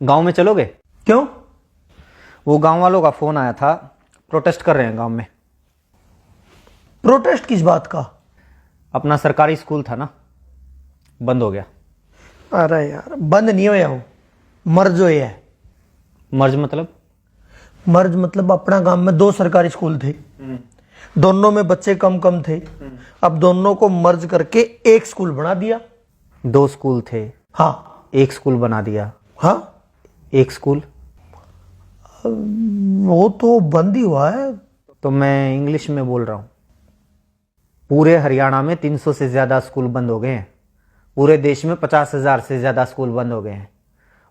गांव में चलोगे? क्यों? वो गांव वालों का फोन आया था, प्रोटेस्ट कर रहे हैं गांव में। प्रोटेस्ट किस बात का? अपना सरकारी स्कूल था ना, बंद हो गया। अरे यार, बंद नहीं होया हो, मर्ज होया है। मर्ज मतलब? मर्ज मतलब अपना गांव में 2 सरकारी स्कूल थे, दोनों में बच्चे कम कम थे। अब दोनों को मर्ज करके एक स्कूल बना दिया। 2 स्कूल थे, हाँ। एक स्कूल बना दिया। हाँ, एक स्कूल वो तो बंद ही हुआ है। तो मैं इंग्लिश में बोल रहा हूं। पूरे हरियाणा में 300 से ज्यादा स्कूल बंद हो गए हैं। पूरे देश में 50,000 से ज्यादा स्कूल बंद हो गए हैं।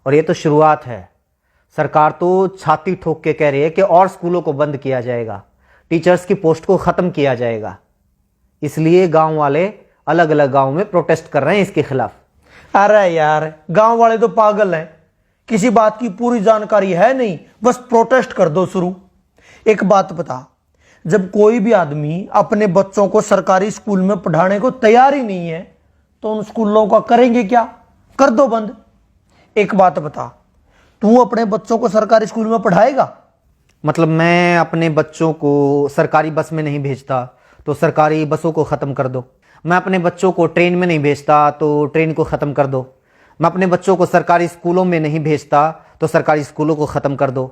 और ये तो शुरुआत है। सरकार तो छाती ठोक के कह रही है कि और स्कूलों को बंद किया जाएगा, टीचर्स की पोस्ट को खत्म किया जाएगा। इसलिए गांव वाले अलग अलग गांव में प्रोटेस्ट कर रहे हैं इसके खिलाफ। अरे यार, गांव वाले तो पागल हैं, किसी बात की पूरी जानकारी है नहीं, बस प्रोटेस्ट कर दो शुरू। एक बात बता, जब कोई भी आदमी अपने बच्चों को सरकारी स्कूल में पढ़ाने को तैयार ही नहीं है तो उन स्कूलों का करेंगे क्या? कर दो बंद। एक बात बता, तू अपने बच्चों को सरकारी स्कूल में पढ़ाएगा? मतलब मैं अपने बच्चों को सरकारी बस में नहीं भेजता तो सरकारी बसों को खत्म कर दो। मैं अपने बच्चों को ट्रेन में नहीं भेजता तो ट्रेन को खत्म कर दो। मैं अपने बच्चों को सरकारी स्कूलों में नहीं भेजता तो सरकारी स्कूलों को खत्म कर दो।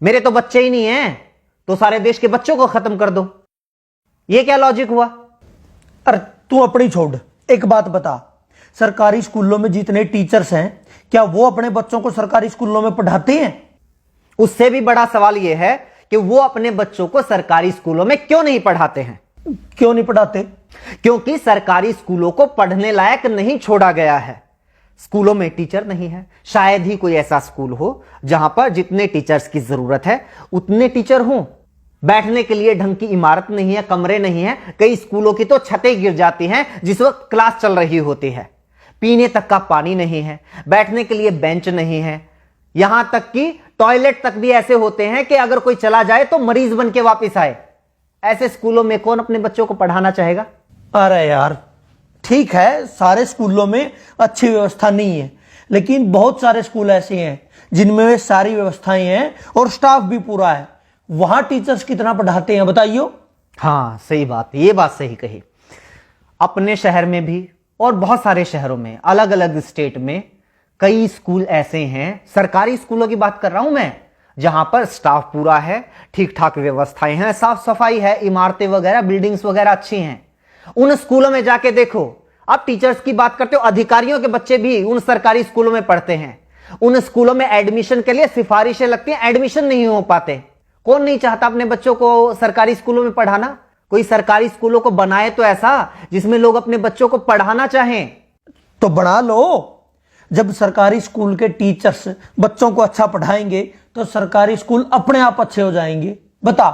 मेरे तो बच्चे ही नहीं हैं तो सारे देश के बच्चों को खत्म कर दो। ये क्या लॉजिक हुआ? अरे तू अपनी छोड़, एक बात बता, सरकारी स्कूलों में जितने टीचर्स हैं क्या वो अपने बच्चों को सरकारी स्कूलों में पढ़ाते हैं? उससे भी बड़ा सवाल यह है कि वो अपने बच्चों को सरकारी स्कूलों में क्यों नहीं पढ़ाते हैं? क्यों नहीं पढ़ाते? क्योंकि सरकारी स्कूलों को पढ़ने लायक नहीं छोड़ा गया है। स्कूलों में टीचर नहीं है। शायद ही कोई ऐसा स्कूल हो जहां पर जितने टीचर्स की जरूरत है उतने टीचर हों। बैठने के लिए ढंग की इमारत नहीं है, कमरे नहीं है। कई स्कूलों की तो छतें गिर जाती हैं जिस वक्त क्लास चल रही होती है। पीने तक का पानी नहीं है, बैठने के लिए बेंच नहीं है। यहां तक कि टॉयलेट तक भी ऐसे होते हैं कि अगर कोई चला जाए तो मरीज बन के वापिस आए। ऐसे स्कूलों में कौन अपने बच्चों को पढ़ाना चाहेगा? अरे यार, ठीक है, सारे स्कूलों में अच्छी व्यवस्था नहीं है, लेकिन बहुत सारे स्कूल ऐसे हैं जिनमें वे सारी व्यवस्थाएं हैं और स्टाफ भी पूरा है। वहां टीचर्स कितना पढ़ाते हैं बताइयो? हाँ, सही बात, ये बात सही कही। अपने शहर में भी और बहुत सारे शहरों में, अलग अलग स्टेट में कई स्कूल ऐसे हैं, सरकारी स्कूलों की बात कर रहा हूं मैं, जहां पर स्टाफ पूरा है, ठीक ठाक व्यवस्थाएं हैं, साफ सफाई है, इमारतें वगैरह, बिल्डिंग्स वगैरह अच्छी हैं। उन स्कूलों में जाके देखो। आप टीचर्स की बात करते हो, अधिकारियों के बच्चे भी उन सरकारी स्कूलों में पढ़ते हैं। उन स्कूलों में एडमिशन के लिए सिफारिशें लगती हैं, एडमिशन नहीं हो पाते। कौन नहीं चाहता अपने बच्चों को सरकारी स्कूलों में पढ़ाना? कोई सरकारी स्कूलों को बनाए तो ऐसा जिसमें लोग अपने बच्चों को पढ़ाना चाहें। तो बना लो। जब सरकारी स्कूल के टीचर्स बच्चों को अच्छा पढ़ाएंगे तो सरकारी स्कूल अपने आप अच्छे हो जाएंगे। बता,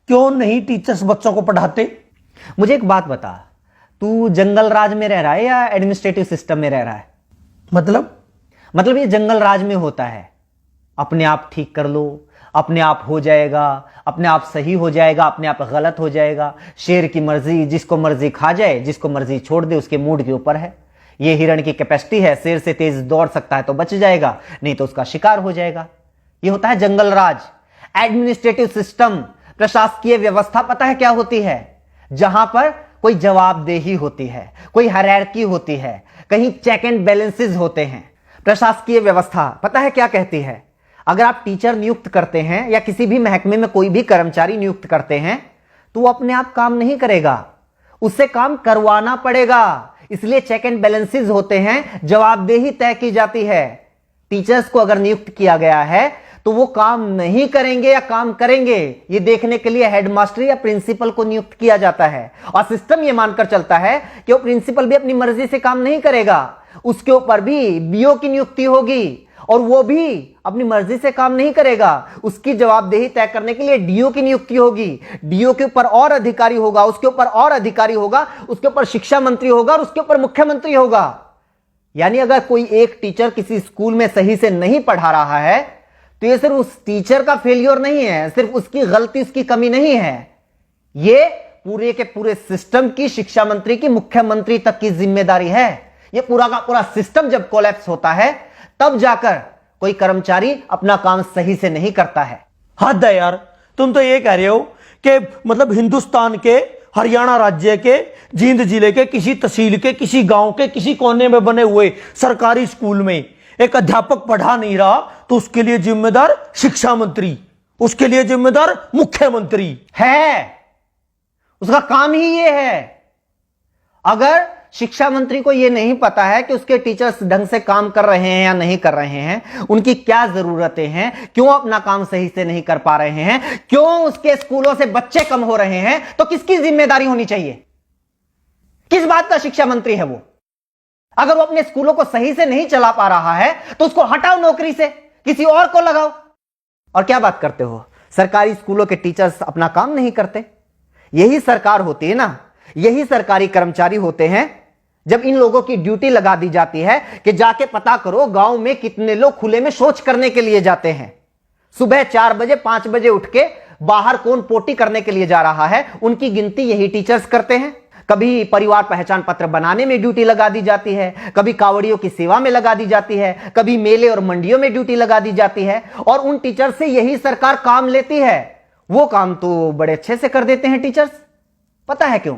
क्यों नहीं टीचर्स बच्चों को पढ़ाते? मुझे एक बात बता, तू जंगल राज में रह रहा है या एडमिनिस्ट्रेटिव सिस्टम में रह रहा है? मतलब ये जंगल राज में होता है, अपने आप ठीक कर लो, अपने आप हो जाएगा, अपने आप सही हो जाएगा, अपने आप गलत हो जाएगा। शेर की मर्जी, जिसको मर्जी खा जाए, जिसको मर्जी छोड़ दे, उसके मूड के ऊपर है। ये हिरण की कैपेसिटी है, शेर से तेज दौड़ सकता है तो बच जाएगा, नहीं तो उसका शिकार हो जाएगा। ये होता है जंगल राज। एडमिनिस्ट्रेटिव सिस्टम, प्रशासकीय व्यवस्था पता है क्या होती है? जहां पर कोई जवाबदेही होती है, कोई हायरार्की होती है, कहीं चेक एंड बैलेंसेस होते हैं। प्रशासकीय व्यवस्था पता है क्या कहती है? अगर आप टीचर नियुक्त करते हैं या किसी भी महकमे में कोई भी कर्मचारी नियुक्त करते हैं तो वो अपने आप काम नहीं करेगा, उससे काम करवाना पड़ेगा। इसलिए चेक एंड बैलेंसेस होते हैं, जवाबदेही तय की जाती है। टीचर्स को अगर नियुक्त किया गया है तो वो काम नहीं करेंगे या काम करेंगे, ये देखने के लिए हेडमास्टर या प्रिंसिपल को नियुक्त किया जाता है। और सिस्टम ये मानकर चलता है कि वो प्रिंसिपल भी अपनी मर्जी से काम नहीं करेगा, उसके ऊपर भी बीओ की नियुक्ति होगी और वो भी अपनी मर्जी से काम नहीं करेगा। उसकी जवाबदेही तय करने के लिए डीओ की नियुक्ति होगी। डीओ के ऊपर और अधिकारी होगा, उसके ऊपर और अधिकारी होगा, उसके ऊपर शिक्षा मंत्री होगा और उसके ऊपर मुख्यमंत्री होगा। यानी अगर कोई एक टीचर किसी स्कूल में सही से नहीं पढ़ा रहा है तो ये सिर्फ उस टीचर का फेलियर नहीं है, सिर्फ उसकी गलती, उसकी कमी नहीं है, ये पूरे के पूरे सिस्टम की, शिक्षा मंत्री की, मुख्यमंत्री तक की जिम्मेदारी है। ये पूरा का पूरा सिस्टम जब कोलैप्स होता है तब जाकर कोई कर्मचारी अपना काम सही से नहीं करता है। हद है यार, तुम तो ये कह रहे हो कि मतलब हिंदुस्तान के हरियाणा राज्य के जींद जिले के किसी तहसील के किसी गांव के किसी कोने में बने हुए सरकारी स्कूल में एक अध्यापक पढ़ा नहीं रहा तो उसके लिए जिम्मेदार शिक्षा मंत्री, उसके लिए जिम्मेदार मुख्यमंत्री है। उसका काम ही ये है। अगर शिक्षा मंत्री को यह नहीं पता है कि उसके टीचर्स ढंग से काम कर रहे हैं या नहीं कर रहे हैं, उनकी क्या जरूरतें हैं, क्यों अपना काम सही से नहीं कर पा रहे हैं, क्यों उसके स्कूलों से बच्चे कम हो रहे हैं, तो किसकी जिम्मेदारी होनी चाहिए? किस बात का शिक्षा मंत्री है वो? अगर वो अपने स्कूलों को सही से नहीं चला पा रहा है तो उसको हटाओ नौकरी से, किसी और को लगाओ। और क्या बात करते हो, सरकारी स्कूलों के टीचर्स अपना काम नहीं करते? यही सरकार होती है ना, यही सरकारी कर्मचारी होते हैं जब इन लोगों की ड्यूटी लगा दी जाती है कि जाके पता करो गांव में कितने लोग खुले में शौच करने के लिए जाते हैं। सुबह 4 बजे 5 बजे उठ के बाहर कौन पोटी करने के लिए जा रहा है, उनकी गिनती यही टीचर्स करते हैं। कभी परिवार पहचान पत्र बनाने में ड्यूटी लगा दी जाती है, कभी कावड़ियों की सेवा में लगा दी जाती है, कभी मेले और मंडियों में ड्यूटी लगा दी जाती है, और उन टीचर से यही सरकार काम लेती है। वो काम तो बड़े अच्छे से कर देते हैं टीचर्स। पता है क्यों?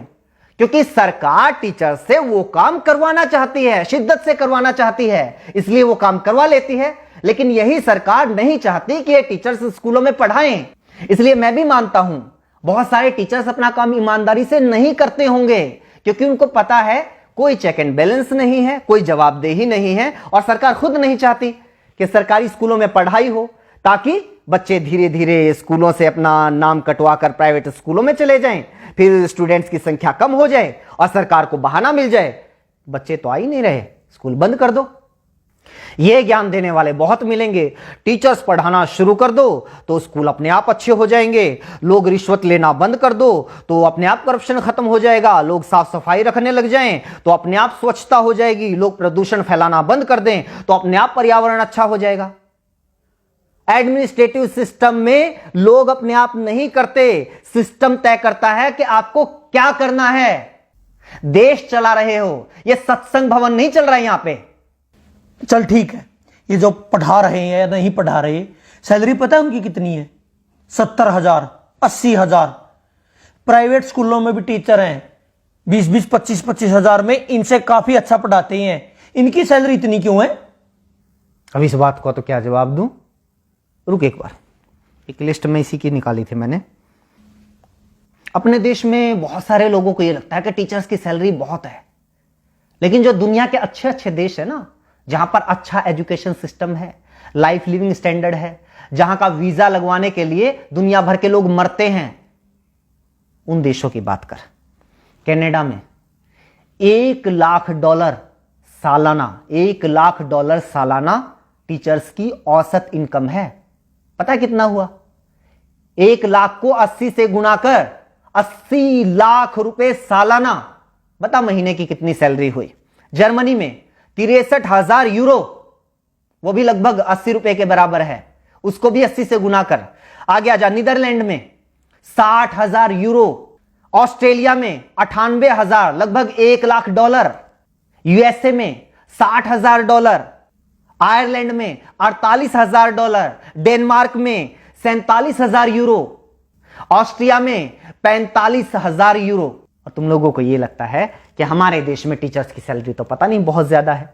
क्योंकि सरकार टीचर से वो काम करवाना चाहती है, शिद्दत से करवाना चाहती है, इसलिए वो काम करवा लेती है। लेकिन यही सरकार नहीं चाहती कि ये टीचर्स स्कूलों में पढ़ाएं। इसलिए मैं भी मानता हूं बहुत सारे टीचर्स अपना काम ईमानदारी से नहीं करते होंगे, क्योंकि उनको पता है कोई चेक एंड बैलेंस नहीं है, कोई जवाबदेही नहीं है, और सरकार खुद नहीं चाहती कि सरकारी स्कूलों में पढ़ाई हो, ताकि बच्चे धीरे धीरे स्कूलों से अपना नाम कटवा कर प्राइवेट स्कूलों में चले जाएं, फिर स्टूडेंट्स की संख्या कम हो जाए और सरकार को बहाना मिल जाए, बच्चे तो आ ही नहीं रहे, स्कूल बंद कर दो। यह ज्ञान देने वाले बहुत मिलेंगे। टीचर्स पढ़ाना शुरू कर दो तो स्कूल अपने आप अच्छे हो जाएंगे। लोग रिश्वत लेना बंद कर दो तो अपने आप करप्शन खत्म हो जाएगा। लोग साफ सफाई रखने लग जाएं तो अपने आप स्वच्छता हो जाएगी। लोग प्रदूषण फैलाना बंद कर दें तो अपने आप पर्यावरण अच्छा हो जाएगा। एडमिनिस्ट्रेटिव सिस्टम में लोग अपने आप नहीं करते, सिस्टम तय करता है कि आपको क्या करना है। देश चला रहे हो, यह सत्संग भवन नहीं चल रहा है यहां पे। चल ठीक है, ये जो पढ़ा रहे हैं या नहीं पढ़ा रहे, सैलरी पता है उनकी कितनी है? 70,000, 80,000। प्राइवेट स्कूलों में भी टीचर हैं 20-20, 25-25 हजार में, इनसे काफी अच्छा पढ़ाते हैं। इनकी सैलरी इतनी क्यों है? अब इस बात को तो क्या जवाब दूं? रुक एक बार, एक लिस्ट में इसी की निकाली थी मैंने। अपने देश में बहुत सारे लोगों को यह लगता है कि टीचर्स की सैलरी बहुत है, लेकिन जो दुनिया के अच्छे अच्छे देश है ना, जहां पर अच्छा एजुकेशन सिस्टम है, लाइफ लिविंग स्टैंडर्ड है, जहां का वीजा लगवाने के लिए दुनिया भर के लोग मरते हैं, उन देशों की बात कर। कनाडा में $1,00,000 सालाना, $1,00,000 सालाना टीचर्स की औसत इनकम है। पता है कितना हुआ? 1,00,000 को 80 से गुणा कर 80 लाख रुपए सालाना। बता महीने की कितनी सैलरी हुई? जर्मनी में 63,000 यूरो, वो भी लगभग 80 रुपए के बराबर है, उसको भी 80 से गुना कर। आगे आजा, नीदरलैंड में 60,000 यूरो, ऑस्ट्रेलिया में 98,000, लगभग $1,00,000, यूएसए में $60,000, आयरलैंड में $48,000, डेनमार्क में 47,000 यूरो, ऑस्ट्रिया में 45,000 यूरो। और तुम लोगों को यह लगता है कि हमारे देश में टीचर्स की सैलरी तो पता नहीं बहुत ज्यादा है।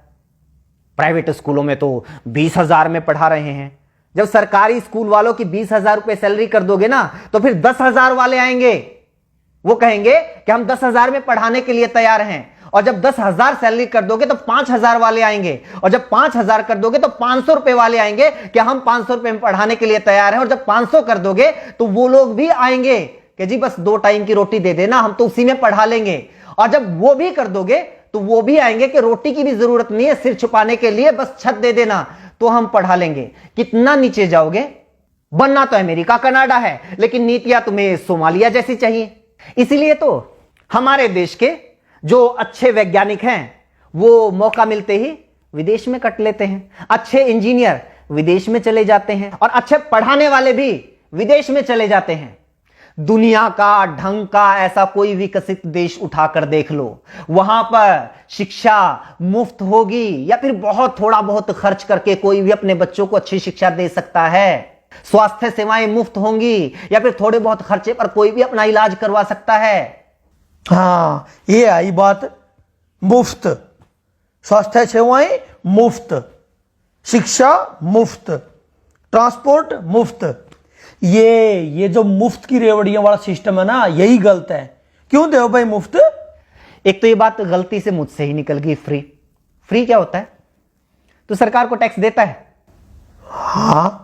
प्राइवेट स्कूलों में तो 20,000 में पढ़ा रहे हैं। जब सरकारी स्कूल वालों की 20,000 रुपए सैलरी कर दोगे ना, तो फिर 10,000 वाले आएंगे, वो कहेंगे कि हम 10,000 में पढ़ाने के लिए तैयार हैं। और जब 10,000 सैलरी कर दोगे तो 5,000 वाले आएंगे, और जब 5,000 कर दोगे तो 500 रुपए वाले आएंगे कि हम 500 रुपए में पढ़ाने के लिए तैयार हैं। और जब 500 कर दोगे तो वो लोग भी आएंगे कि जी बस 2 टाइम की रोटी दे देना, हम तो उसी में पढ़ा लेंगे। और जब वो भी कर दोगे तो वो भी आएंगे कि रोटी की भी जरूरत नहीं है, सिर छुपाने के लिए बस छत दे देना, तो हम पढ़ा लेंगे। कितना नीचे जाओगे? बनना तो अमेरिका कनाडा है, लेकिन नीतियां तुम्हें सोमालिया जैसी चाहिए। इसीलिए तो हमारे देश के जो अच्छे वैज्ञानिक हैं वो मौका मिलते ही विदेश में कट लेते हैं, अच्छे इंजीनियर विदेश में चले जाते हैं, और अच्छे पढ़ाने वाले भी विदेश में चले जाते हैं। दुनिया का ढंग का ऐसा कोई विकसित देश उठाकर देख लो, वहां पर शिक्षा मुफ्त होगी या फिर बहुत थोड़ा बहुत खर्च करके कोई भी अपने बच्चों को अच्छी शिक्षा दे सकता है। स्वास्थ्य सेवाएं मुफ्त होंगी या फिर थोड़े बहुत खर्चे पर कोई भी अपना इलाज करवा सकता है। हाँ, ये आई बात, मुफ्त स्वास्थ्य सेवाएं मुफ्त, शिक्षा मुफ्त, ट्रांसपोर्ट मुफ्त। ये जो मुफ्त की रेवड़ियां वाला सिस्टम है ना, यही गलत है। क्यों दे भाई मुफ्त? एक तो ये बात गलती से मुझसे ही निकल गई, फ्री। फ्री क्या होता है? तो सरकार को टैक्स देता है, हाँ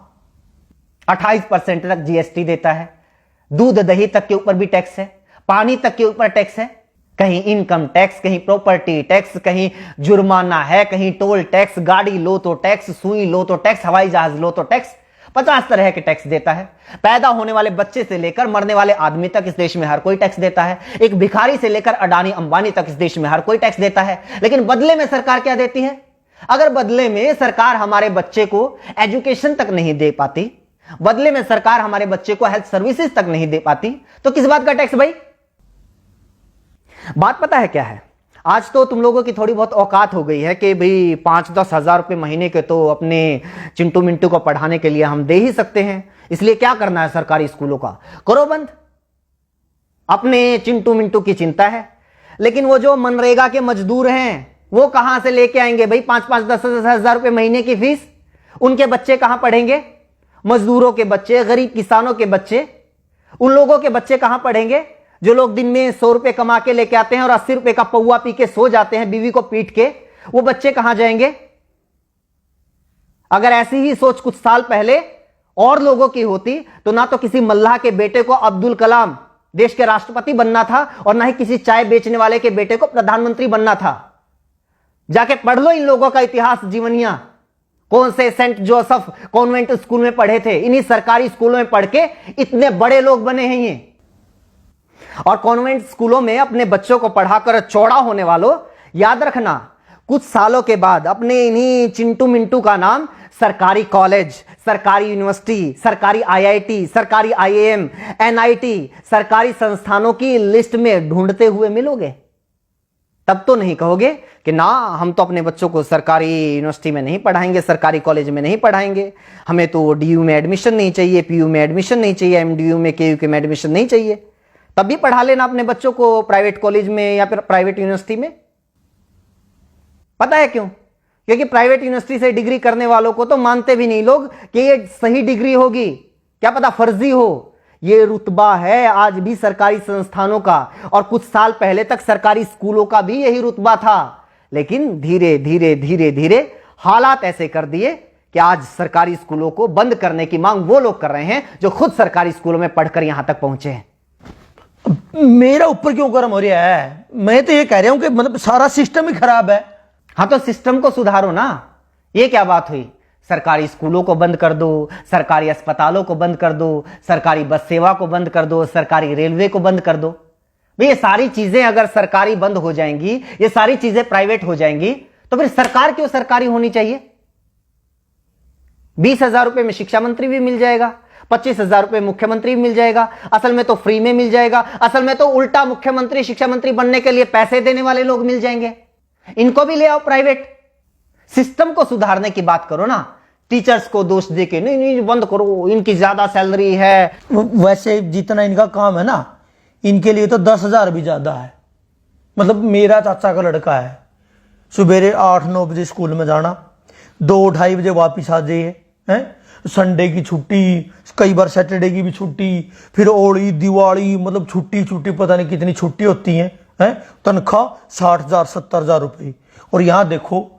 28% तक जीएसटी देता है, दूध दही तक के ऊपर भी टैक्स है, पानी तक के ऊपर टैक्स है, कहीं इनकम टैक्स, कहीं प्रॉपर्टी टैक्स, कहीं जुर्माना है, कहीं टोल टैक्स, गाड़ी लो तो टैक्स, सुई लो तो टैक्स, हवाई जहाज लो तो टैक्स, 50 तरह के टैक्स देता है। पैदा होने वाले बच्चे से लेकर मरने वाले आदमी तक इस देश में हर कोई टैक्स देता है। एक भिखारी से लेकर अडानी अंबानी तक इस देश में हर कोई टैक्स देता है। लेकिन बदले में सरकार क्या देती है? अगर बदले में सरकार हमारे बच्चे को एजुकेशन तक नहीं दे पाती, बदले में सरकार हमारे बच्चे को हेल्थ सर्विसेज तक नहीं दे पाती, तो किस बात का टैक्स भाई? बात पता है क्या है? आज तो तुम लोगों की थोड़ी बहुत औकात हो गई है कि भाई 5-10 हजार रुपए महीने के तो अपने चिंटू मिंटू को पढ़ाने के लिए हम दे ही सकते हैं, इसलिए क्या करना है सरकारी स्कूलों का, करो बंद। अपने चिंटू मिंटू की चिंता है, लेकिन वो जो मनरेगा के मजदूर हैं वो कहां से लेके आएंगे भाई 5-5, 10-10 हजार रुपए महीने की फीस? उनके बच्चे कहां पढ़ेंगे? मजदूरों के बच्चे, गरीब किसानों के बच्चे, उन लोगों के बच्चे कहां पढ़ेंगे जो लोग दिन में 100 रुपए कमा के लेके आते हैं और 80 रुपए का पौवा पी के सो जाते हैं बीवी को पीट के? वो बच्चे कहां जाएंगे? अगर ऐसी ही सोच कुछ साल पहले और लोगों की होती तो ना तो किसी मल्लाह के बेटे को अब्दुल कलाम देश के राष्ट्रपति बनना था और ना ही किसी चाय बेचने वाले के बेटे को प्रधानमंत्री बनना था। जाके पढ़ लो इन लोगों का इतिहास, जीवनियां। कौन से सेंट जोसेफ कॉन्वेंट स्कूल में पढ़े थे, इन्हीं सरकारी स्कूलों में पढ़ के इतने बड़े लोग बने हैं ये। और कॉन्वेंट स्कूलों में अपने बच्चों को पढ़ाकर चौड़ा होने वालों, याद रखना कुछ सालों के बाद अपने इन्हीं चिंटू मिंटू का नाम सरकारी कॉलेज, सरकारी यूनिवर्सिटी, सरकारी आईआईटी, सरकारी आईएएम, एनआईटी, सरकारी संस्थानों की लिस्ट में ढूंढते हुए मिलोगे। तब तो नहीं कहोगे कि ना हम तो अपने बच्चों को सरकारी यूनिवर्सिटी में नहीं पढ़ाएंगे, सरकारी कॉलेज में नहीं पढ़ाएंगे, हमें तो डीयू में एडमिशन नहीं चाहिए, पीयू में एडमिशन नहीं चाहिए, एमडीयू में केयू में एडमिशन नहीं चाहिए। तब भी पढ़ा लेना अपने बच्चों को प्राइवेट कॉलेज में या फिर प्राइवेट यूनिवर्सिटी में। पता है क्यों? क्योंकि प्राइवेट यूनिवर्सिटी से डिग्री करने वालों को तो मानते भी नहीं लोग कि ये सही डिग्री होगी, क्या पता फर्जी हो। ये रुतबा है आज भी सरकारी संस्थानों का, और कुछ साल पहले तक सरकारी स्कूलों का भी यही रुतबा था। लेकिन धीरे धीरे धीरे धीरे हालात ऐसे कर दिए कि आज सरकारी स्कूलों को बंद करने की मांग वो लोग कर रहे हैं जो खुद सरकारी स्कूलों में पढ़कर यहां तक पहुंचे हैं। मेरा ऊपर क्यों गर्म हो रहा है? मैं तो ये कह रहा हूं कि मतलब सारा सिस्टम ही खराब है। हाँ तो सिस्टम को सुधारो ना। ये क्या बात हुई? सरकारी स्कूलों को बंद कर दो, सरकारी अस्पतालों को बंद कर दो, सरकारी बस सेवा को बंद कर दो, सरकारी रेलवे को बंद कर दो। भाई ये सारी चीजें अगर सरकारी बंद हो जाएंगी, ये सारी चीजें प्राइवेट हो जाएंगी, तो फिर सरकार क्यों सरकारी होनी चाहिए? 20,000 रुपए में शिक्षा मंत्री भी मिल जाएगा, 25,000 रुपए मुख्यमंत्री भी मिल जाएगा। असल में तो फ्री में मिल जाएगा, असल में तो उल्टा मुख्यमंत्री शिक्षा मंत्री बनने के लिए पैसे देने वाले लोग मिल जाएंगे। इनको भी ले आओ प्राइवेट। सिस्टम को सुधारने की बात करो ना, टीचर्स को दोष देके नहीं नहीं बंद करो, इनकी ज्यादा सैलरी है। वैसे जितना इनका काम है ना, इनके लिए तो 10,000 भी ज्यादा है। मतलब मेरा चाचा का लड़का है, सुबेरे 8-9 बजे स्कूल में जाना, 2-2:30 बजे वापिस आ जाइए, हैं संडे की छुट्टी, कई बार सैटरडे की भी छुट्टी, फिर होली दिवाली, मतलब छुट्टी छुट्टी पता नहीं कितनी छुट्टी होती हैं। तनख्वाह 60,000 70,000 रुपये। और यहाँ देखो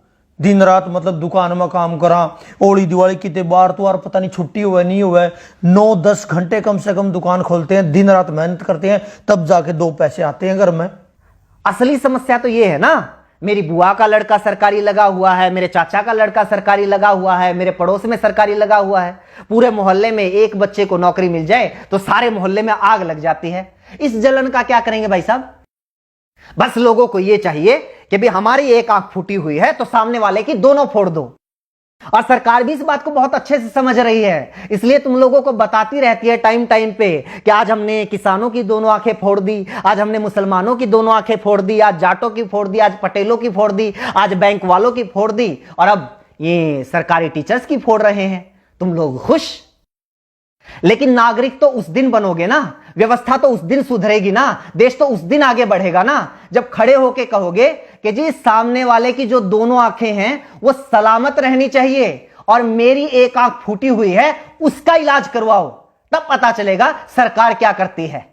दिन रात मतलब दुकान में काम करा, होली दिवाली कितने बार तो यार पता नहीं छुट्टी हुआ नहीं हुआ, 9-10 घंटे कम से कम दुकान खोलते हैं, दिन रात मेहनत करते हैं, तब जाके 2 पैसे आते हैं घर में। असली समस्या तो ये है ना, मेरी बुआ का लड़का सरकारी लगा हुआ है, मेरे चाचा का लड़का सरकारी लगा हुआ है, मेरे पड़ोस में सरकारी लगा हुआ है। पूरे मोहल्ले में एक बच्चे को नौकरी मिल जाए तो सारे मोहल्ले में आग लग जाती है। इस जलन का क्या करेंगे भाई साहब? बस लोगों को यह चाहिए कि भी हमारी एक आंख फूटी हुई है तो सामने वाले की दोनों फोड़ दो। और सरकार भी इस बात को बहुत अच्छे से समझ रही है, इसलिए तुम लोगों को बताती रहती है टाइम टाइम पे कि आज हमने किसानों की दोनों आंखें फोड़ दी, आज हमने मुसलमानों की दोनों आंखें फोड़ दी, आज जाटों की फोड़ दी, आज पटेलों की फोड़ दी, आज बैंक वालों की फोड़ दी, और अब ये सरकारी टीचर्स की फोड़ रहे हैं। तुम लोग खुश? लेकिन नागरिक तो उस दिन बनोगे ना, व्यवस्था तो उस दिन सुधरेगी ना, देश तो उस दिन आगे बढ़ेगा ना, जब खड़े होके कहोगे कि जी सामने वाले की जो दोनों आंखें हैं वो सलामत रहनी चाहिए और मेरी एक आंख फूटी हुई है उसका इलाज करवाओ। तब पता चलेगा सरकार क्या करती है।